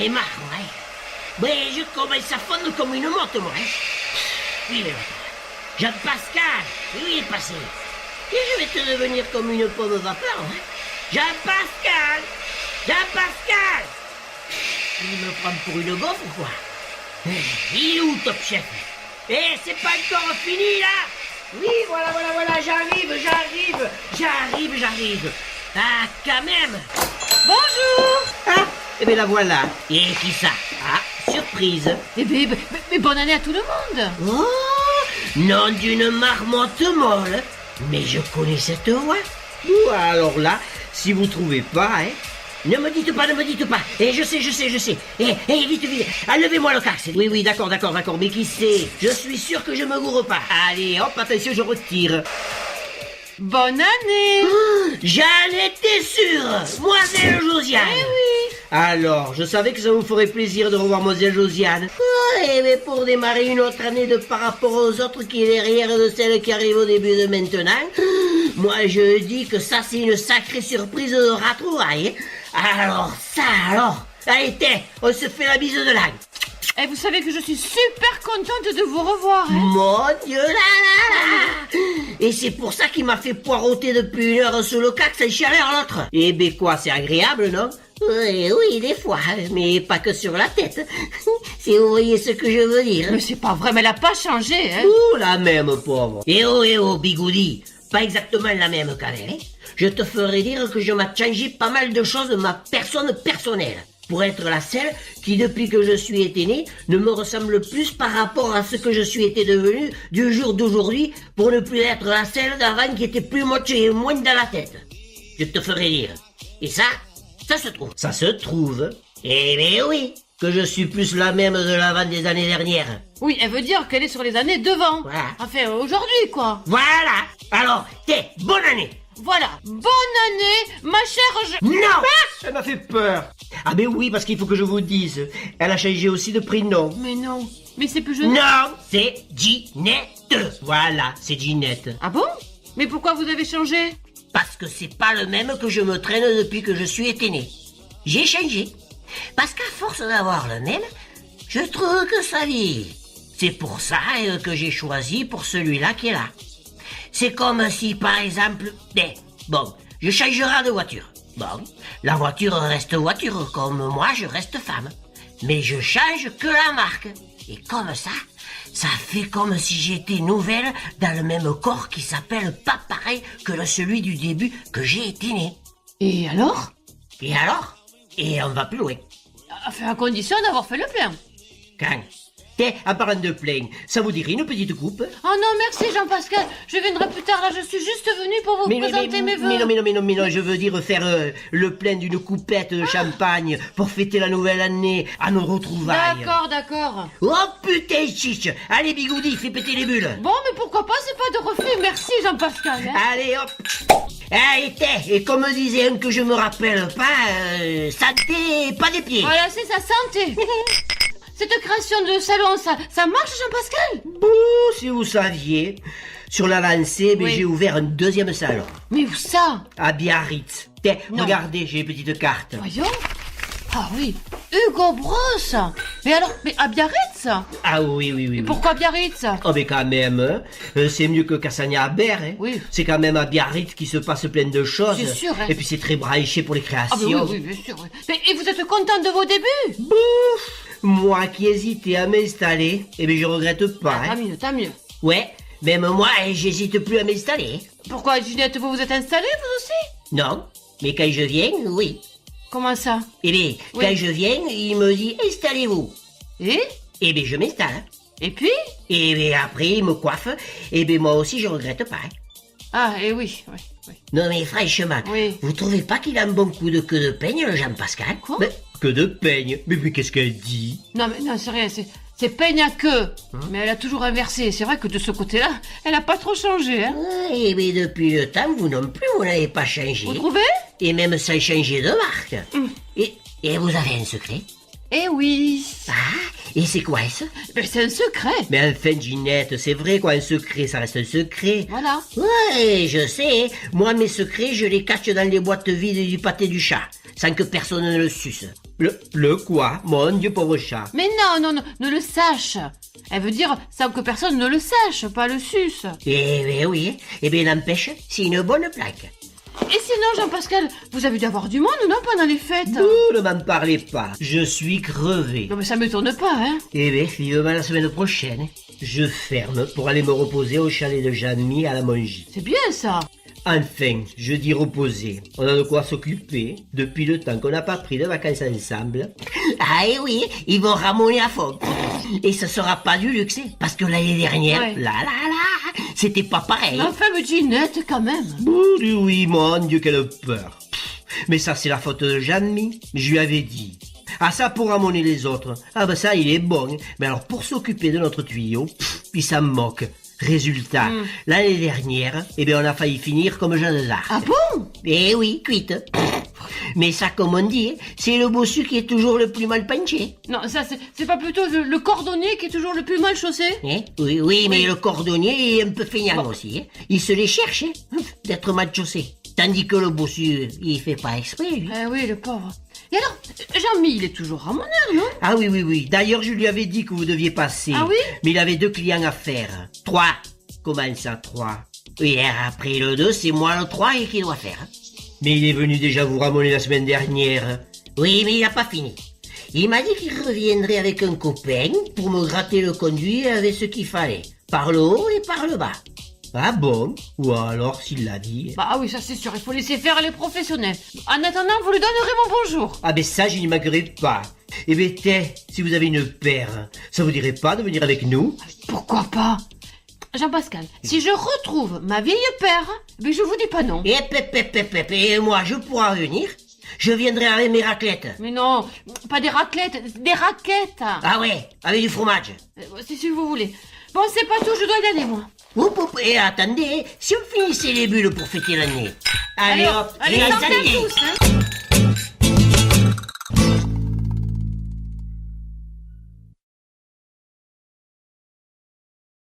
ai marre, ouais. Mais je commence à fondre comme une motte, moi. Oui, mais Jean-Pascal, où il est passé? Et je vais te devenir comme une pomme vapeur, hein. Jean-Pascal! Jean-Pascal! Il me prend pour une goffe ou quoi? Il est où, Top Chef? Eh, c'est pas encore fini, là? Oui, voilà, j'arrive. Ah, quand même! Bonjour. Ah, eh bien la voilà. Et qui ça? Ah, surprise. Eh bien, mais bonne année à tout le monde. Oh, nom d'une marmotte molle. Mais je connais cette voix. Ouh, alors là, si vous trouvez pas, hein, ne me dites pas. Eh, je sais. Eh, vite. Enlevez-moi le casque. Oui, d'accord. Mais qui c'est? Je suis sûr que je me gourre pas. Allez, hop, attention, je retire. Bonne année. J'en étais sûr, Mademoiselle Josiane. Eh oui. Alors, je savais que ça vous ferait plaisir de revoir Mademoiselle Josiane. Ouais, mais pour démarrer une autre année de par rapport aux autres qui est derrière de celle qui arrive au début de maintenant, moi je dis que ça c'est une sacrée surprise de retrouvailles. Alors. Allez, tiens, on se fait la bise de l'âne. Et vous savez que je suis super contente de vous revoir. Hein. Mon Dieu, là. Et c'est pour ça qu'il m'a fait poireauter depuis une heure sous le cac, sans chaleur l'autre. Eh ben quoi, c'est agréable, non? Oui, des fois, mais pas que sur la tête. Si vous voyez ce que je veux dire. Mais c'est pas vrai, mais elle a pas changé. Hein. Ouh, la même, pauvre. Eh oh, Bigoudi. Pas exactement la même quand même. Hein. Je te ferai dire que je m'ai changé pas mal de choses de ma personne personnelle. Pour être la seule qui, depuis que je suis été née, ne me ressemble plus par rapport à ce que je suis été devenu du jour d'aujourd'hui, pour ne plus être la seule d'avant qui était plus moche et moins dans la tête. Je te ferai dire. Et ça se trouve. Ça se trouve. Eh bien oui, que je suis plus la même de l'avant des années dernières. Oui, elle veut dire qu'elle est sur les années devant. Voilà. Enfin, aujourd'hui, quoi. Voilà. Alors, bonne année. Voilà. Bonne année, ma chère... Non. Elle m'a fait peur. Ah ben oui, parce qu'il faut que je vous dise. Elle a changé aussi de prénom. Mais non. Mais c'est plus jeune. Non, c'est Ginette. Voilà, c'est Ginette. Ah bon? Mais pourquoi vous avez changé? Parce que c'est pas le même que je me traîne depuis que je suis été né. J'ai changé. Parce qu'à force d'avoir le même, je trouve que ça vieillit. C'est pour ça que j'ai choisi pour celui-là qui est là. C'est comme si, par exemple... je changerai de voiture. Bon, la voiture reste voiture, comme moi je reste femme. Mais je change que la marque. Et comme ça fait comme si j'étais nouvelle dans le même corps qui s'appelle pas pareil que celui du début que j'ai été né. Et alors? Et on va plus loin. Enfin, à condition d'avoir fait le plein. Quand? En parlant de plein, ça vous dirait une petite coupe? Oh non, merci Jean-Pascal. Je viendrai plus tard, là, je suis juste venue pour vous présenter mes vœux. Mais non, je veux dire faire le plein d'une coupette de champagne pour fêter la nouvelle année à nos retrouvailles. D'accord. Oh putain, chiche. Allez, Bigoudi, fais péter les bulles. Bon, mais pourquoi pas, c'est pas de refus. Merci Jean-Pascal. Hein. Allez, hop. Et comme disait un que je me rappelle pas, santé, pas des pieds. Voilà, c'est sa santé. Cette création de salon, ça marche, Jean-Pascal? Bouh, si vous saviez, sur la lancée, Oui. j'ai ouvert un deuxième salon. Mais où ça? À Biarritz. Regardez, j'ai une petite carte. Voyons. Ah oui, Hugo Brosse. Mais alors, à Biarritz? Ah oui. Pourquoi Biarritz? Oh mais quand même, c'est mieux que Cassagna-Berre. Hein. Oui. C'est quand même à Biarritz qu'il se passe plein de choses. C'est sûr, hein. Et puis c'est très branché pour les Ah créations. ben oui, bien sûr. Oui. Mais, et vous êtes content de vos débuts? Bouf. Moi qui hésitais à m'installer, eh bien je regrette pas. Ah, Hein. tant mieux. Ouais, même moi, j'hésite plus à m'installer. Pourquoi, Ginette, vous vous êtes installée, vous aussi? Non, mais quand je viens, oui. Comment ça? Eh bien, Oui. quand je viens, il me dit « Installez-vous ». Et? Eh bien, je m'installe. Et puis? Et bien après, il me coiffe. Et bien moi aussi, je regrette pas. Hein. Ah, et oui. Non mais franchement, Oui. vous trouvez pas qu'il a un bon coup de queue de peigne, le Jean-Pascal? Quoi? Mais, queue de peigne? Mais qu'est-ce qu'elle dit? Non, c'est rien, c'est peigne à queue. Mais elle a toujours inversé. C'est vrai que de ce côté-là, elle a pas trop changé, hein. Eh bien depuis le temps, vous non plus, vous n'avez pas changé. Vous trouvez? Et même sans changer de marque. Et vous avez un secret? Eh oui. Ah, et c'est quoi ça? Mais c'est un secret. Mais enfin, Ginette, c'est vrai quoi, un secret, ça reste un secret. Voilà. Ouais, je sais. Moi, mes secrets, je les cache dans les boîtes vides du pâté du chat, sans que personne ne le suce. Le quoi? Mon Dieu, pauvre chat. Mais non, ne le sache. Elle veut dire sans que personne ne le sache, pas le suce. Eh bien oui, eh bien n'empêche, c'est une bonne plaque. Et sinon, Jean-Pascal, vous avez dû avoir du monde, non, pendant les fêtes? Vous ne m'en parlez pas, je suis crevé. Non mais ça m'étonne pas, hein. Eh bien, vivement la semaine prochaine, je ferme pour aller me reposer au chalet de Jeanne-Mi à la Mongie. C'est bien ça. Enfin, je dis reposer. On a de quoi s'occuper depuis le temps qu'on n'a pas pris de vacances ensemble. Ah et oui, ils vont ramoner à fond. Et ce sera pas du luxe, parce que l'année dernière, Ouais. là, c'était pas pareil. Enfin, me Ginette, quand même. Oui, mon Dieu, quelle peur. Mais ça, c'est la faute de Jeanne-Mi. Je lui avais dit. Ah, ça, pour ramoner les autres. Ah, ben ça, il est bon. Mais alors, pour s'occuper de notre tuyau, il s'en moque. Résultat, l'année dernière, eh bien, on a failli finir comme Jeanne d'Arc. Ah bon? Eh oui, cuite. Mais ça, comme on dit, c'est le bossu qui est toujours le plus mal penché. Non, ça, c'est pas plutôt le cordonnier qui est toujours le plus mal chaussé? Hein? Oui, mais le cordonnier est un peu feignant aussi. Hein? Il se les cherche, hein, d'être mal chaussé. Tandis que le bossu, il fait pas exprès, lui. Eh oui, le pauvre. Et alors, Jean-Mi, il est toujours ramoneur, non? Ah oui. D'ailleurs, je lui avais dit que vous deviez passer. Ah oui? Mais il avait 2 clients à faire. 3. Comment ça, 3? Oui, après le 2, c'est moi le 3 et qui doit faire. Mais il est venu déjà vous ramoner la semaine dernière. Oui, mais il n'a pas fini. Il m'a dit qu'il reviendrait avec un copain pour me gratter le conduit avec ce qu'il fallait. Par le haut et par le bas. Ah bon? Ou alors, s'il l'a dit... Bah oui, ça c'est sûr, il faut laisser faire les professionnels. En attendant, vous lui donnerez mon bonjour. Ah ben ça, je n'y manquerai pas. Eh ben, si vous avez une paire, ça vous dirait pas de venir avec nous? Pourquoi pas? Jean-Pascal, si je retrouve ma vieille paire, mais je vous dis pas non. Et moi, je pourrais venir? Je viendrai avec mes raclettes. Mais non, pas des raclettes, des raquettes. Ah ouais, avec du fromage. Si vous voulez. Bon, c'est pas tout, je dois y aller, moi. Et attendez, si on finissait les bulles pour fêter l'année. Allez hop, allez, et sortez santé. tous, hein.